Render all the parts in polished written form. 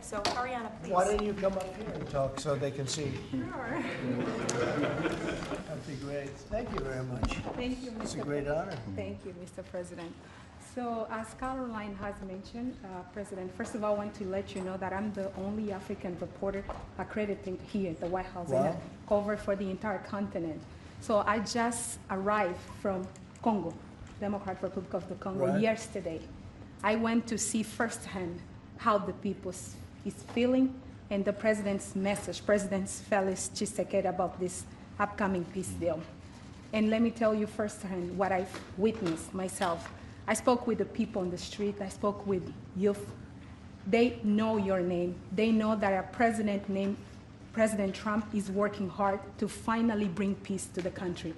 So Ariana, please. Why don't you come up here and talk so they can see? Sure. That'd be great. Thank you very much. Thank you, Mr. It's a great honor. Thank you, Mr. President. So as Caroline has mentioned, President, first of all, I want to let you know that I'm the only African reporter accredited here at the White House and I cover for the entire continent. So I just arrived from Congo, Democratic Republic of the Congo, yesterday. I went to see firsthand how the people is feeling and the president's message, President Felix Tshisekedi, about this upcoming peace deal. And let me tell you firsthand what I've witnessed myself. I spoke with the people on the street. I spoke with youth. They know your name. They know that a president named President Trump is working hard to finally bring peace to the country.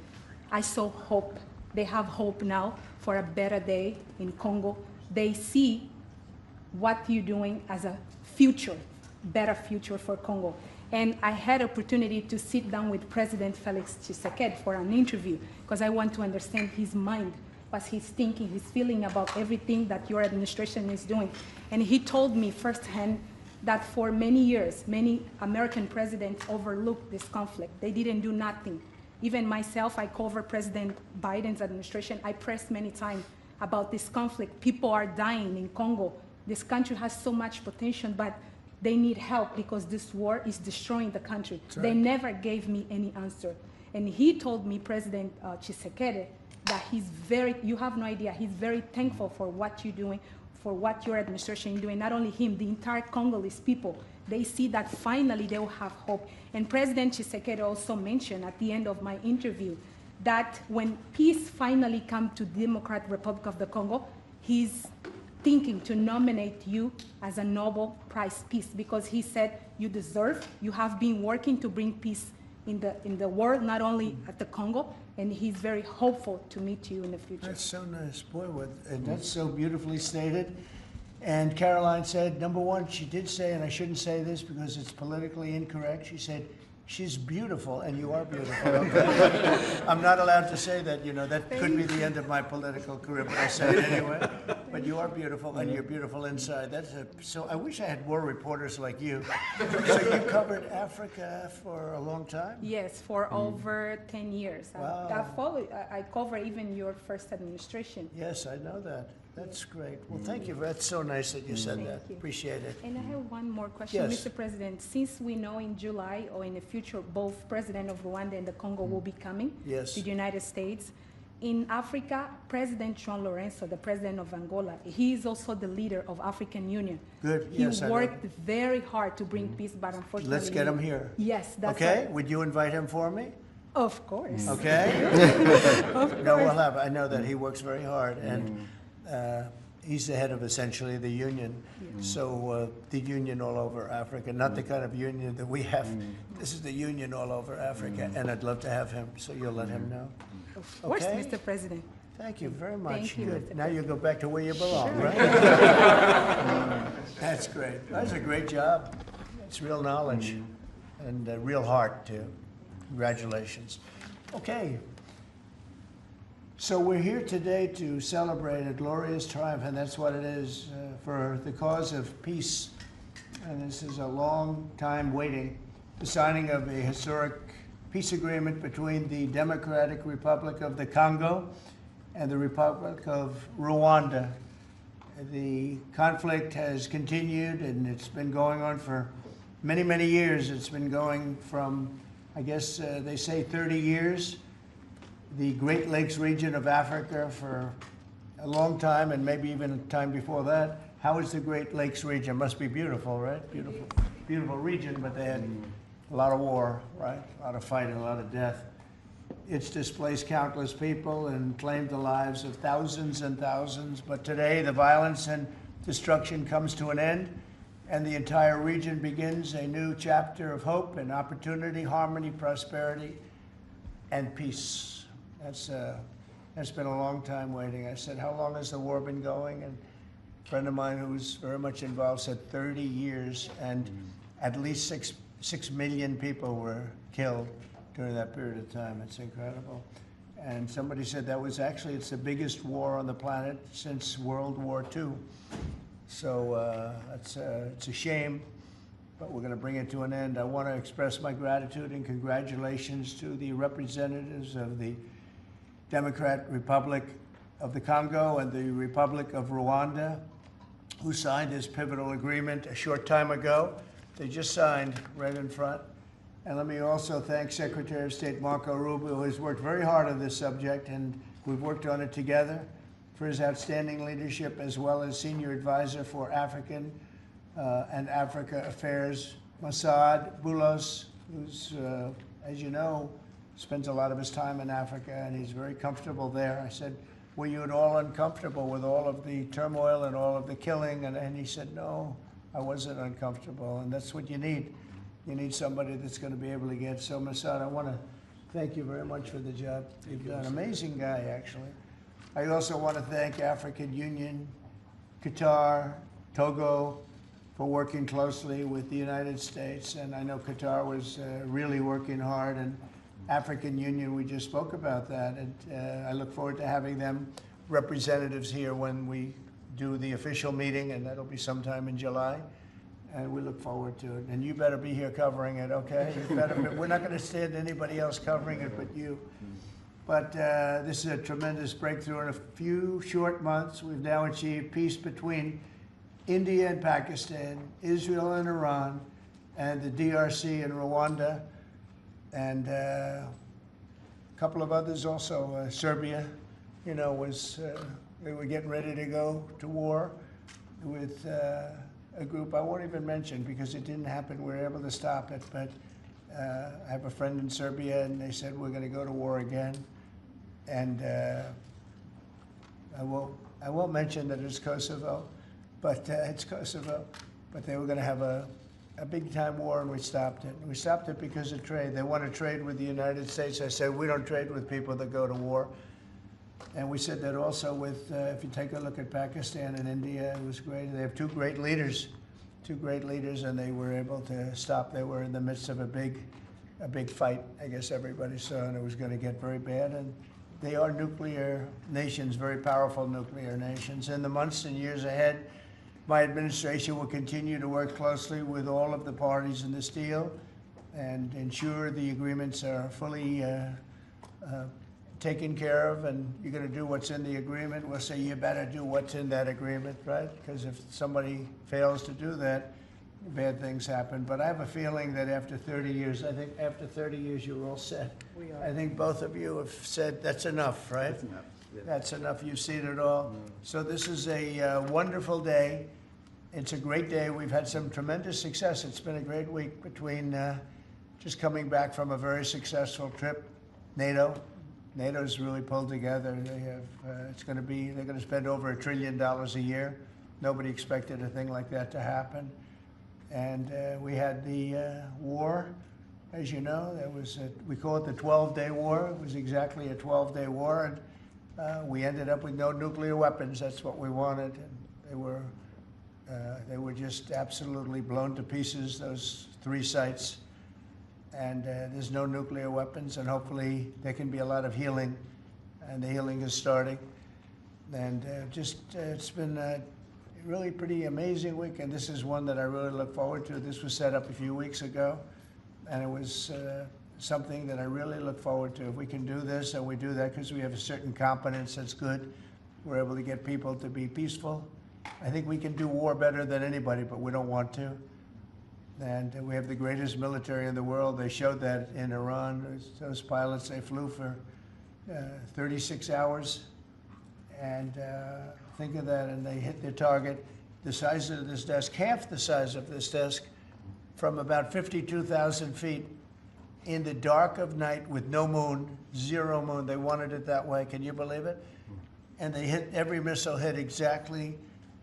I saw hope. They have hope now for a better day in Congo. They see what you're doing as a future, better future for Congo. And I had opportunity to sit down with President Felix Tshisekedi for an interview because I want to understand his mind, what he's thinking, his feeling about everything that your administration is doing. And he told me firsthand that for many years, many American presidents overlooked this conflict. They didn't do nothing. Even myself, I cover President Biden's administration. I pressed many times about this conflict. People are dying in Congo. This country has so much potential, but they need help because this war is destroying the country. Right. They never gave me any answer. And he told me, President Tshisekedi, that he's you have no idea, he's very thankful for what you're doing, for what your administration is doing. Not only him, the entire Congolese people, they see that finally they will have hope. And President Tshisekedi also mentioned at the end of my interview that when peace finally comes to the Democratic Republic of the Congo, he's thinking to nominate you as a Nobel Prize Peace because he said you deserve, you have been working to bring peace in the world, not only at the Congo, and he's very hopeful to meet you in the future. That's so nice, boy, and that's so beautifully stated. And Caroline said, number one, she did say, and I shouldn't say this because it's politically incorrect, she said, she's beautiful, and you are beautiful. Okay? I'm not allowed to say that, you know, that could be the end of my political career, but I say it anyway. But you are beautiful, and you're beautiful inside. So I wish I had more reporters like you. So you covered Africa for a long time? Yes, for over 10 years. Wow. I cover even your first administration. Yes, I know that. That's great. Well, thank you. That's so nice that you said that. Appreciate it. And I have one more question, Yes. Mr. President. Since we know in July or in the future, both President of Rwanda and the Congo will be coming to the United States. In Africa, President João Lourenço, the president of Angola, he is also the leader of African Union. Good. He worked very hard to bring peace, but unfortunately... Let's get him here. Yes, that's okay. right. Would you invite him for me? Of course. Okay. Of course. No, we'll have. I know that he works very hard, and he's the head of essentially the union. So the union all over Africa, not the kind of union that we have. This is the union all over Africa, and I'd love to have him. So you'll let him know. Of course, Mr. President. Thank you very much. Thank you, Good. Now you go back to where you belong, right? That's great. That's a great job. It's real knowledge and real heart, too. Congratulations. Okay. So we're here today to celebrate a glorious triumph, and that's what it is, for the cause of peace. And this is a long time waiting, the signing of a historic peace agreement between the Democratic Republic of the Congo and the Republic of Rwanda. The conflict has continued, and it's been going on for many, many years. It's been going from, I guess they say 30 years. The Great Lakes region of Africa for a long time, and maybe even time before that. How is the Great Lakes region? Must be beautiful, right? Beautiful, beautiful region, but they had a lot of war, right? A lot of fighting, a lot of death. It's displaced countless people and claimed the lives of thousands and thousands. But today, the violence and destruction comes to an end, and the entire region begins a new chapter of hope and opportunity, harmony, prosperity, and peace. That's been a long time waiting. I said, how long has the war been going? And a friend of mine who's very much involved said 30 years, and at least 6 million people were killed during that period of time. It's incredible. And somebody said that was actually, it's the biggest war on the planet since World War II. So it's a shame. but we're going to bring it to an end. I want to express my gratitude and congratulations to the representatives of the Democratic Republic of the Congo and the Republic of Rwanda, who signed this pivotal agreement a short time ago. They just signed right in front. And let me also thank Secretary of State Marco Rubio, who has worked very hard on this subject, and we've worked on it together, for his outstanding leadership, as well as Senior Advisor for African and Africa Affairs, Mossad Boulos, who's, as you know, spends a lot of his time in Africa, and he's very comfortable there. I said, were you at all uncomfortable with all of the turmoil and all of the killing? And he said, no, I wasn't uncomfortable, and that's what you need. You need somebody that's going to be able to get. So, Mossad, I want to thank you very much for the job you've done. Amazing guy, actually. I also want to thank African Union, Qatar, Togo, for working closely with the United States. And I know Qatar was really working hard, and African Union, we just spoke about that. And I look forward to having them representatives here when we do the official meeting, and that'll be sometime in July. And we look forward to it. And you better be here covering it, okay? You better be, we're not going to stand anybody else covering it but you. But this is a tremendous breakthrough. In a few short months, we've now achieved peace between India and Pakistan, Israel and Iran, and the DRC and Rwanda, and a couple of others also. Serbia, you know, was they were getting ready to go to war with a group I won't even mention because it didn't happen. We were able to stop it, but I have a friend in Serbia, and they said we're going to go to war again. And I won't mention that it's Kosovo, but it's Kosovo. But they were going to have a big time war, and we stopped it. We stopped it because of trade. They want to trade with the United States. I said we don't trade with people that go to war. And we said that also with, if you take a look at Pakistan and India, it was great. They have two great leaders, and they were able to stop. They were in the midst of a big fight, I guess everybody saw, and it was going to get very bad. And they are nuclear nations, very powerful nuclear nations. In the months and years ahead, my administration will continue to work closely with all of the parties in this deal and ensure the agreements are fully taken care of, and you're going to do what's in the agreement. We'll say you better do what's in that agreement, right? Because if somebody fails to do that, bad things happen. But I have a feeling that after 30 years, I think after 30 years, you're all set. We are. I think both of you have said that's enough, right? That's enough. Yeah. That's enough. You've seen it all. So this is a wonderful day. It's a great day. We've had some tremendous success. It's been a great week between just coming back from a very successful trip. NATO's really pulled together. They have, they're going to spend over $1 trillion a year. Nobody expected a thing like that to happen. And we had the war, as you know. That was, we call it the 12-day war. It was exactly a 12-day war. And we ended up with no nuclear weapons. That's what we wanted. And they were just absolutely blown to pieces, those 3 sites. And there's no nuclear weapons, and hopefully there can be a lot of healing, and the healing is starting. And it's been a really pretty amazing week, and this is one that I really look forward to. This was set up a few weeks ago, and it was something that I really look forward to. If we can do this, and we do that because we have a certain competence that's good, we're able to get people to be peaceful. I think we can do war better than anybody, but we don't want to. And we have the greatest military in the world. They showed that in Iran. Those pilots, they flew for 36 hours. And think of that, and they hit their target. The size of this desk, half the size of this desk, from about 52,000 feet in the dark of night with no moon, 0 moon. They wanted it that way. Can you believe it? And they hit, every missile hit exactly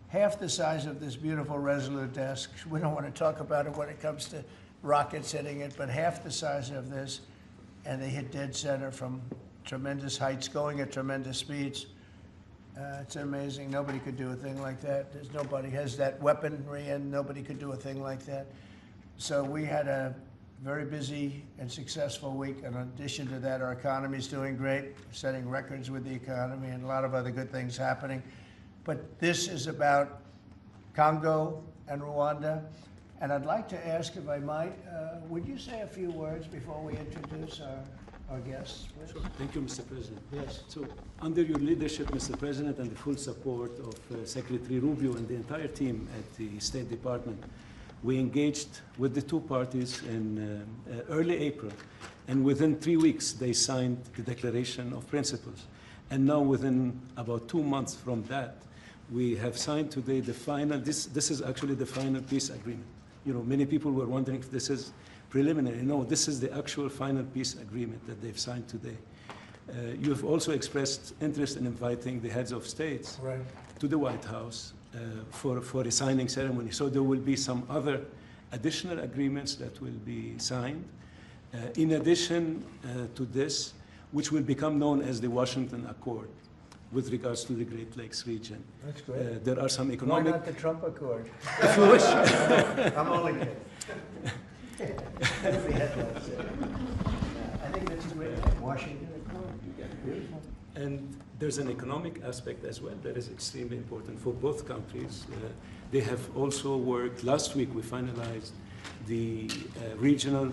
half the size of this beautiful Resolute desk. We don't want to talk about it when it comes to rockets hitting it, but half the size of this, and they hit dead center from tremendous heights, going at tremendous speeds. It's amazing. Nobody could do a thing like that. Nobody has that weaponry, and nobody could do a thing like that. So we had a very busy and successful week. And in addition to that, our economy is doing great, setting records with the economy, and a lot of other good things happening. But this is about Congo and Rwanda. And I'd like to ask, if I might, would you say a few words before we introduce our guests, please? Sure. Thank you, Mr. President. Yes. So, under your leadership, Mr. President, and the full support of Secretary Rubio and the entire team at the State Department, we engaged with the two parties in early April, and within 3 weeks, they signed the Declaration of Principles. And now, within about 2 months from that, we have signed today the final, this is actually the final peace agreement. You know, many people were wondering if this is preliminary. No, this is the actual final peace agreement that they've signed today. You have also expressed interest in inviting the heads of states to the White House for a signing ceremony. So there will be some other additional agreements that will be signed. In addition to this, which will become known as the Washington Accord with regards to the Great Lakes region. That's great. There are some economic... Why not the Trump Accord? If you wish. I'm only kidding. That'd be headlines there. I think that's a great name, Washington Accord. Beautiful. And there's an economic aspect as well that is extremely important for both countries. They have also worked, last week we finalized the regional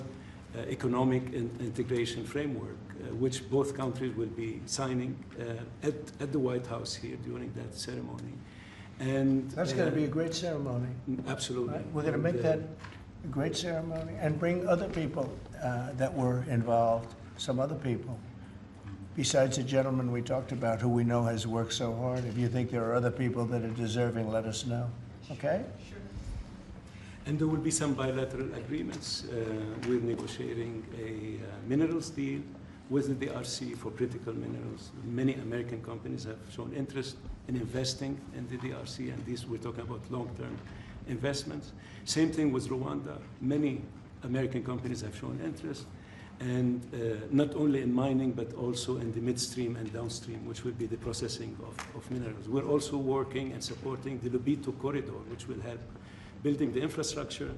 economic integration framework, which both countries will be signing at the White House here during that ceremony. And That's going to be a great ceremony. Absolutely. Right? We're going to make that a great ceremony and bring other people that were involved, some other people. Besides the gentleman we talked about who we know has worked so hard, if you think there are other people that are deserving, let us know. Okay? Sure. And there will be some bilateral agreements. We're negotiating a minerals deal with the DRC for critical minerals. Many American companies have shown interest in investing in the DRC, and these we're talking about long-term investments. Same thing with Rwanda. Many American companies have shown interest, and not only in mining, but also in the midstream and downstream, which will be the processing of minerals. We're also working and supporting the Lobito corridor, which will help building the infrastructure.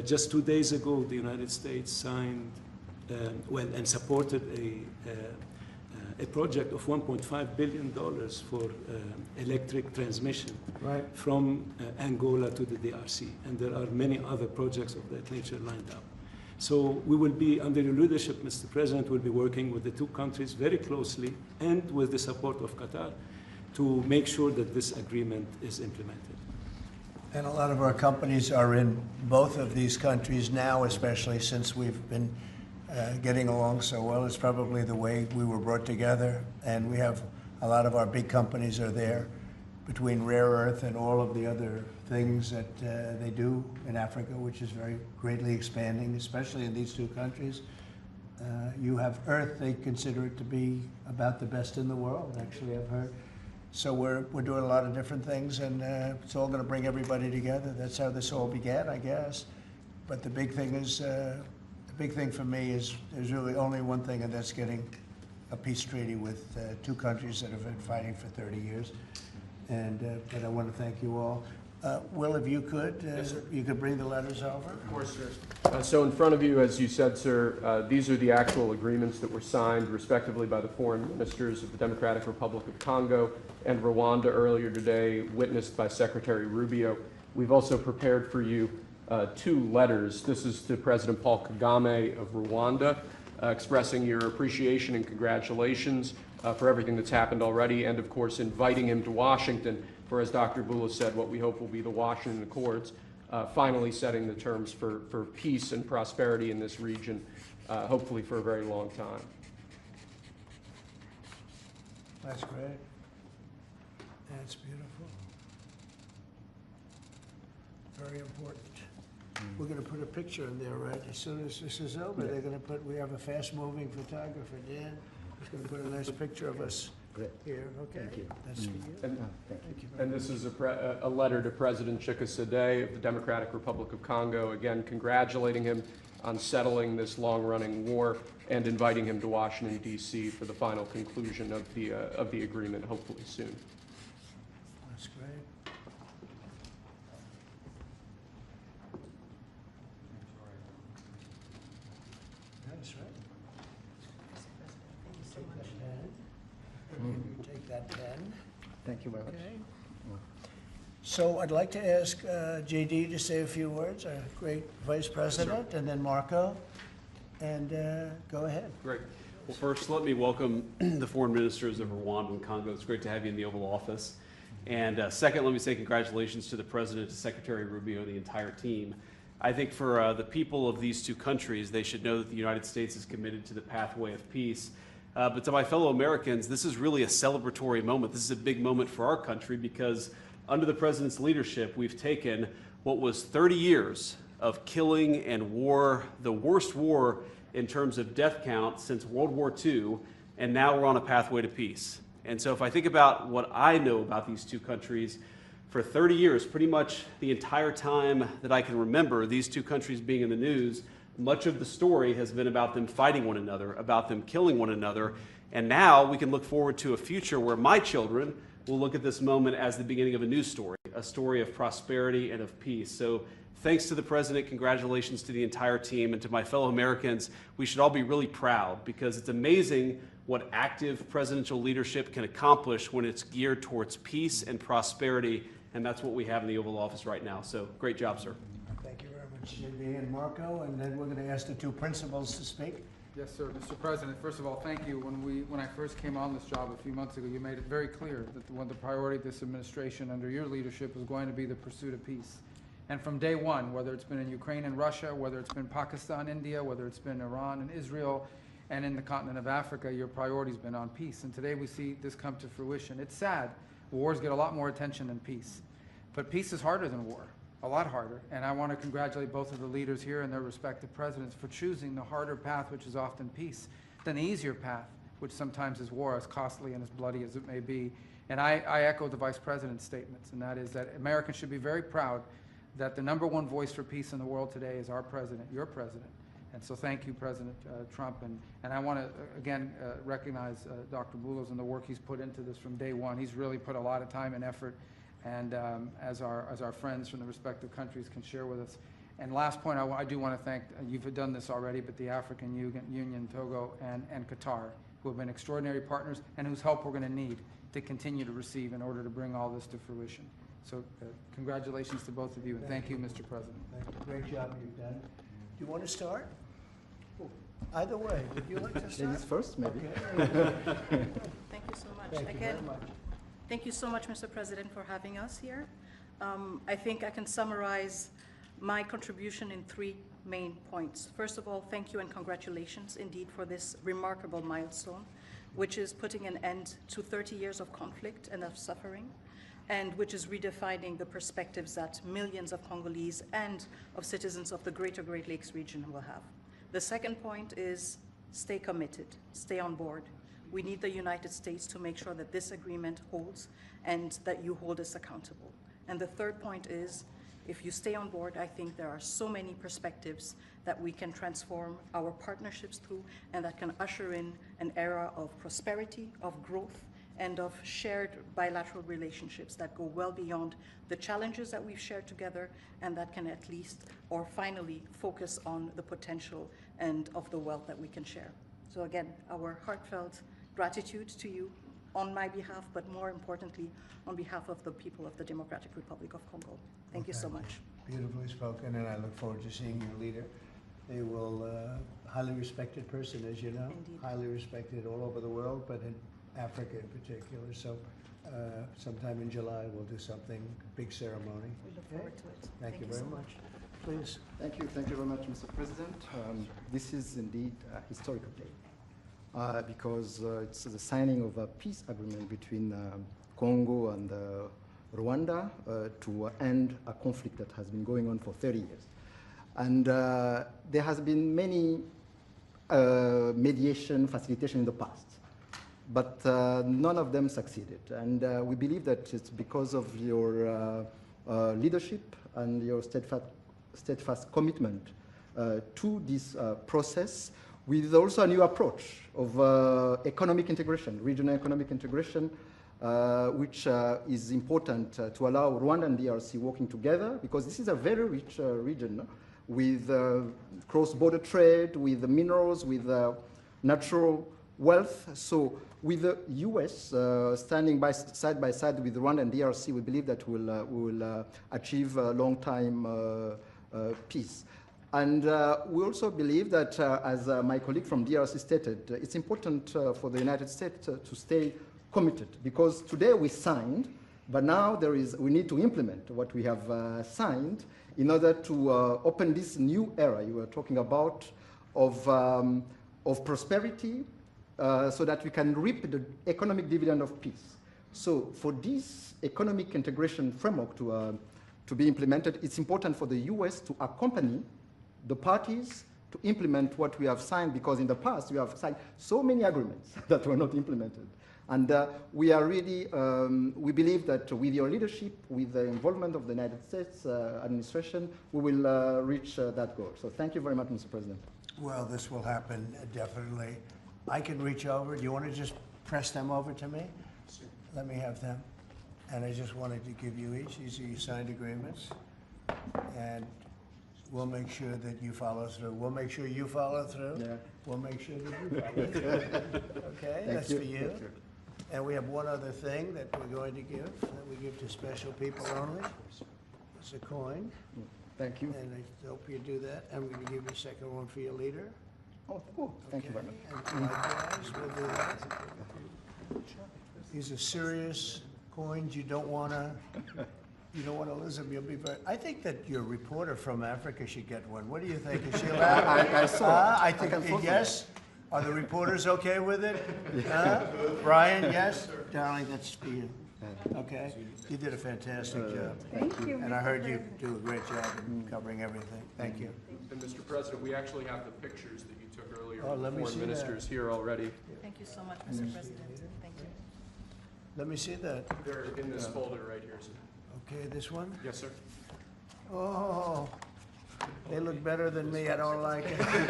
Just 2 days ago, the United States signed, and supported a project of $1.5 billion for electric transmission from Angola to the DRC. And there are many other projects of that nature lined up. So we will be, under your leadership, Mr. President, we'll be working with the two countries very closely and with the support of Qatar to make sure that this agreement is implemented. And a lot of our companies are in both of these countries now, especially since we've been getting along so well. It's probably the way we were brought together, and we have a lot of our big companies are there, between rare earth and all of the other things that they do in Africa, which is very greatly expanding, especially in these two countries. You have earth, they consider it to be about the best in the world, actually, I've heard. So we're doing a lot of different things, and it's all going to bring everybody together. That's how this all began, I guess. But the big thing is, the big thing for me is there's really only one thing, and that's getting a peace treaty with two countries that have been fighting for 30 years. And but I want to thank you all. Will, if you could, Yes, you could bring the letters over. Of course, sir. So in front of you, as you said, sir, these are the actual agreements that were signed respectively by the foreign ministers of the Democratic Republic of Congo and Rwanda earlier today, witnessed by Secretary Rubio. We've also prepared for you 2 letters. This is to President Paul Kagame of Rwanda, expressing your appreciation and congratulations for everything that's happened already, and of course inviting him to Washington for, as Dr. Bula said, what we hope will be the Washington Accords, finally setting the terms for peace and prosperity in this region, hopefully for a very long time. That's great. That's beautiful. Very important. We're going to put a picture in there, right? As soon as this is over, they're going to put, we have a fast-moving photographer, Dan. He's going to put a nice picture of us here. Okay. Thank you. That's for you. And, Thank you very and this is a letter to President Chikisade of the Democratic Republic of Congo, again congratulating him on settling this long-running war and inviting him to Washington, D.C. for the final conclusion of the agreement, hopefully soon. That's great. That's right. Take that pen. You take that pen. Thank you very much. Okay. So I'd like to ask JD to say a few words, our great Vice President, and then Marco, and go ahead. Great. Well, first, let me welcome the foreign ministers of Rwanda and Congo. It's great to have you in the Oval Office. And second, let me say congratulations to the President, to Secretary Rubio, and the entire team. I think for the people of these two countries, they should know that the United States is committed to the pathway of peace. But to my fellow Americans, this is really a celebratory moment. This is a big moment for our country because under the President's leadership, we've taken what was 30 years of killing and war, the worst war in terms of death count since World War II, and now we're on a pathway to peace. And so if I think about what I know about these two countries, for 30 years, pretty much the entire time that I can remember these two countries being in the news, much of the story has been about them fighting one another, about them killing one another. And now we can look forward to a future where my children will look at this moment as the beginning of a new story, a story of prosperity and of peace. So thanks to the President, congratulations to the entire team, and to my fellow Americans, we should all be really proud because it's amazing what active presidential leadership can accomplish when it's geared towards peace and prosperity, and that's what we have in the Oval Office right now. So great job, sir. Thank you very much, JD and Marco, and then we're going to ask the two principals to speak. Yes, sir. Mr. President, first of all, thank you. When I first came on this job a few months ago, you made it very clear that one of the priority of this administration under your leadership was going to be the pursuit of peace. And from day one, whether it's been in Ukraine and Russia, whether it's been Pakistan, India, whether it's been Iran and Israel, and in the continent of Africa, your priority's been on peace. And today we see this come to fruition. It's sad. Wars get a lot more attention than peace. But peace is harder than war. A lot harder, and I want to congratulate both of the leaders here and their respective presidents for choosing the harder path, which is often peace, than the easier path, which sometimes is war, as costly and as bloody as it may be. And I echo the Vice President's statements, and that is that Americans should be very proud that the #1 voice for peace in the world today is our President, your President. And so thank you, President Trump. And I want to, again, recognize Dr. Boulos and the work he's put into this from day one. He's really put a lot of time and effort, and as our friends from the respective countries can share with us. And last point, I do want to thank, you've done this already, but the African Union, Togo, and Qatar, who have been extraordinary partners and whose help we're going to need to continue to receive in order to bring all this to fruition. So congratulations to both of you, and thank you, Mr. President. Thank you. Great job you've done. Do you want to start? Either way. Would you like to start? Ladies first, maybe. Okay. Thank you so much. Thank you very much. Thank you so much, Mr. President, for having us here. I think I can summarize my contribution in 3 main points. First of all, thank you and congratulations indeed for this remarkable milestone, which is putting an end to 30 years of conflict and of suffering, and which is redefining the perspectives that millions of Congolese and of citizens of the greater Great Lakes region will have. The second point is stay committed, stay on board. We need the United States to make sure that this agreement holds and that you hold us accountable. And the third point is, if you stay on board, I think there are so many perspectives that we can transform our partnerships through, and that can usher in an era of prosperity, of growth, and of shared bilateral relationships that go well beyond the challenges that we've shared together, and that can at least, or finally, focus on the potential and of the wealth that we can share. So again, our heartfelt gratitude to you on my behalf, but more importantly, on behalf of the people of the Democratic Republic of Congo. Thank you so much. Beautifully spoken, and I look forward to seeing your leader. They will, highly respected person, as you know. Indeed. Highly respected all over the world, but in Africa in particular. So sometime in July, we'll do something, big ceremony. We look Okay? forward to it. Thank you very so much. Please. Thank you very much, Mr. President. This is indeed a historical day because it's the signing of a peace agreement between Congo and Rwanda to end a conflict that has been going on for 30 years. And there has been many mediation, facilitation in the past, but none of them succeeded. And we believe that it's because of your leadership and your steadfast commitment to this process, with also a new approach of economic integration, regional economic integration, which is important to allow Rwanda and DRC working together, because this is a very rich region with cross-border trade, with minerals, with natural wealth. So with the U.S. Standing side by side with Rwanda and DRC, we believe that we will achieve long-time peace. And we also believe that, as my colleague from DRC stated, it's important for the United States to stay committed, because today we signed, but now we need to implement what we have signed in order to open this new era you were talking about of prosperity, so that we can reap the economic dividend of peace. So for this economic integration framework to be implemented, it's important for the U.S. to accompany the parties to implement what we have signed, because in the past we have signed so many agreements that were not implemented. And we are really, we believe that with your leadership, with the involvement of the United States administration, we will reach that goal. So thank you very much, Mr. President. Well, this will happen definitely. I can reach over. Do you want to just press them over to me? Let me have them. And I just wanted to give you each. These are your signed agreements. And we'll make sure that you follow through. We'll make sure you follow through. Yeah. We'll make sure that you follow through. Okay, that's for you. Thank you. And we have one other thing that we're going to give, that we give to special people only. It's a coin, Thank you. and I hope you do that. I'm going to give you a second one for your leader. Oh, cool. Thank you very much. And likewise, we'll do that. These are serious coins. You don't want to lose them. You'll be very. I think that your reporter from Africa should get one. What do you think? Is she allowed? I saw. I think yes. Are the reporters okay with it? Brian, yes? Darling, that's for you. Okay? You did a fantastic job. Thank you. And I heard you do a great job in covering everything. Thank you. And Mr. President, we actually have the pictures that you took earlier Oh, of the let me foreign see that. ministers here already. Thank you so much, Mr. President. Thank you. Let me see that. They're in this folder right here, sir. Okay, this one? Yes, sir. Oh, they look better than me. I don't like it. I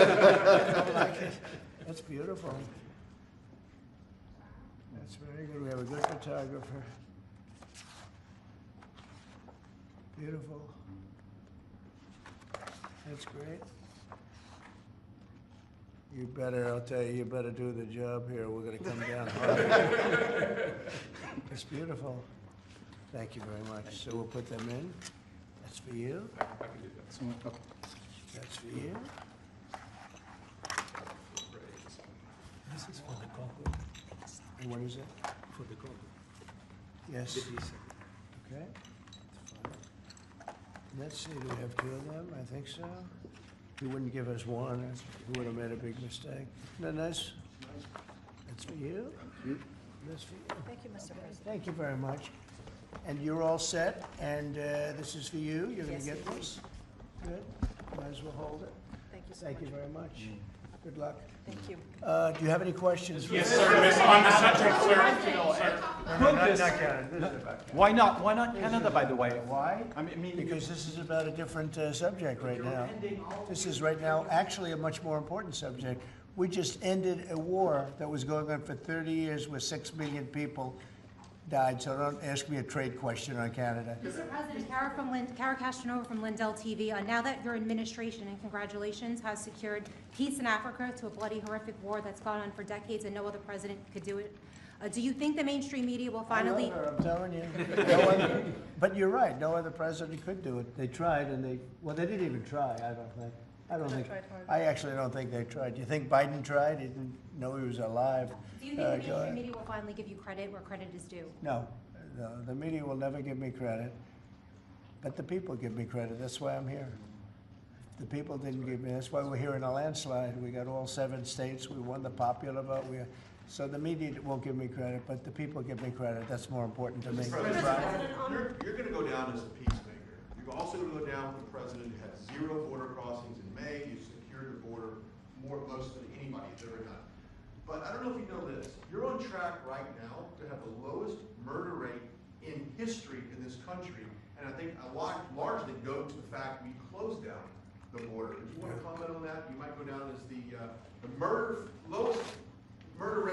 don't like it. That's beautiful. That's very good. We have a good photographer. Beautiful. That's great. You better, I'll tell you, you better do the job here. We're gonna come down hard. It's beautiful. Thank you very much. So we'll put them in. That's for you. I can do that, sir. That's for you. This is for the Congo. And what is it? For the Congo. Yes. Okay. Let's see, do we have two of them? I think so. He wouldn't give us one. He would have made a big mistake. Isn't that nice? That's for you. That's for you. Thank you, Mr. President. Thank you very much. And you're all set, and this is for you. You're going Yes, to get thank you. this. Good. Might as well hold it. Thank you so Thank you much. very much. Good luck. Thank you. Do you have any questions? Yes, sir. On the subject, sir. No, not Canada. This is about Canada. Why not? Why not Canada, by the way? Why? I mean, Because this is about a different subject right now. This is right now actually a much more important subject. We just ended a war that was going on for 30 years where 6 million people died, so don't ask me a trade question on Canada. Mr. President, Kara Castronova from Lindell TV. Now that your administration, and congratulations, has secured peace in Africa to a bloody, horrific war that's gone on for decades and no other president could do it, do you think the mainstream media will finally... I love her, I'm telling you. No other, but you're right, no other president could do it. They tried and they didn't even try, I don't think. I actually don't think they tried. Do you think Biden tried? He didn't know he was alive. Do you think the mainstream media will finally give you credit where credit is due? No, the media will never give me credit, but the people give me credit. That's why I'm here. The people didn't give me. That's why we're here in a landslide. We got all 7 states. We won the popular vote. So the media won't give me credit, but the people give me credit. That's more important to me. You're going to go down as a peacemaker. You're also going to go down with the president who had 0 border crossings in May. You secured the border most than anybody has ever done. But I don't know if you know this. You're on track right now to have the lowest murder rate in history in this country. And I think a lot largely go to the fact we closed down the border. If you want to comment on that, you might go down as the lowest murder rate